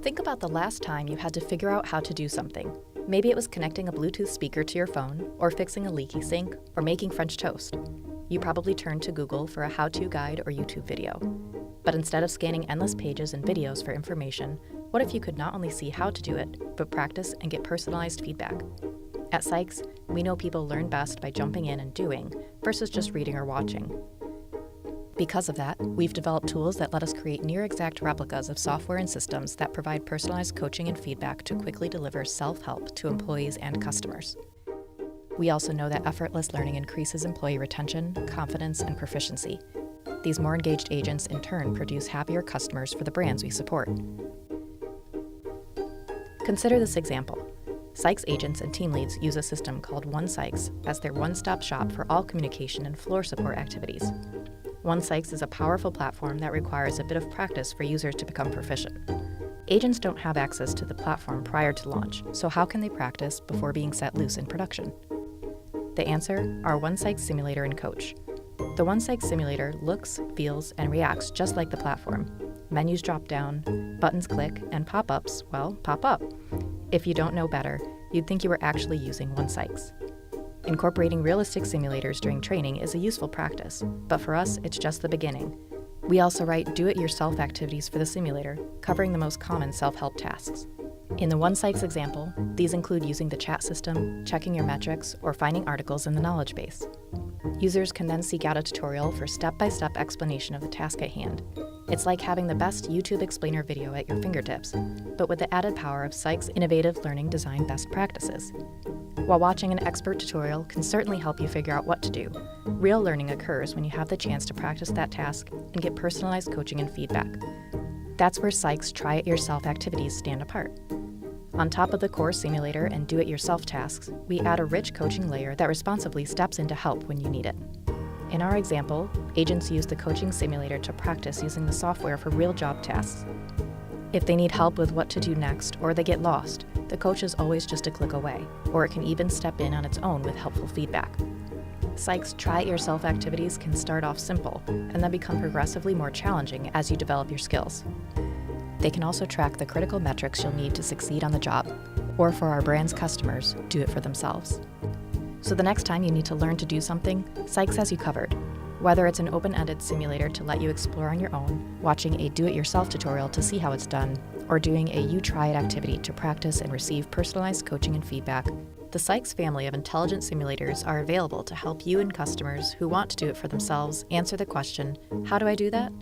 Think about the last time you had to figure out how to do something. Maybe it was connecting a Bluetooth speaker to your phone, or fixing a leaky sink, or making French toast. You probably turned to Google for a how-to guide or YouTube video. But instead of scanning endless pages and videos for information, what if you could not only see how to do it, but practice and get personalized feedback? At SYKES, we know people learn best by jumping in and doing, versus just reading or watching. Because of that, we've developed tools that let us create near-exact replicas of software and systems that provide personalized coaching and feedback to quickly deliver self-help to employees and customers. We also know that effortless learning increases employee retention, confidence, and proficiency. These more engaged agents in turn produce happier customers for the brands we support. Consider this example. SYKES agents and team leads use a system called SYKES as their one-stop shop for all communication and floor support activities. SYKES is a powerful platform that requires a bit of practice for users to become proficient. Agents don't have access to the platform prior to launch, so how can they practice before being set loose in production? The answer are SYKES Simulator and Coach. The SYKES Simulator looks, feels, and reacts just like the platform. Menus drop down, buttons click, and pop-ups, well, pop up. If you don't know better, you'd think you were actually using SYKES. Incorporating realistic simulators during training is a useful practice, but for us, it's just the beginning. We also write do-it-yourself activities for the simulator, covering the most common self-help tasks. In the SYKES example, these include using the chat system, checking your metrics, or finding articles in the knowledge base. Users can then seek out a tutorial for step-by-step explanation of the task at hand. It's like having the best YouTube explainer video at your fingertips, but with the added power of SYKES' innovative learning design best practices. While watching an expert tutorial can certainly help you figure out what to do, real learning occurs when you have the chance to practice that task and get personalized coaching and feedback. That's where SYKES try-it-yourself activities stand apart. On top of the core simulator and do-it-yourself tasks, we add a rich coaching layer that responsibly steps in to help when you need it. In our example, agents use the coaching simulator to practice using the software for real job tasks. If they need help with what to do next or they get lost, the coach is always just a click away, or it can even step in on its own with helpful feedback. SYKES try-it-yourself activities can start off simple and then become progressively more challenging as you develop your skills. They can also track the critical metrics you'll need to succeed on the job, or for our brand's customers, do it for themselves. So the next time you need to learn to do something, SYKES has you covered. Whether it's an open-ended simulator to let you explore on your own, watching a do-it-yourself tutorial to see how it's done, or doing a you-try-it activity to practice and receive personalized coaching and feedback, the SYKES family of intelligent simulators are available to help you and customers who want to do it for themselves answer the question, how do I do that?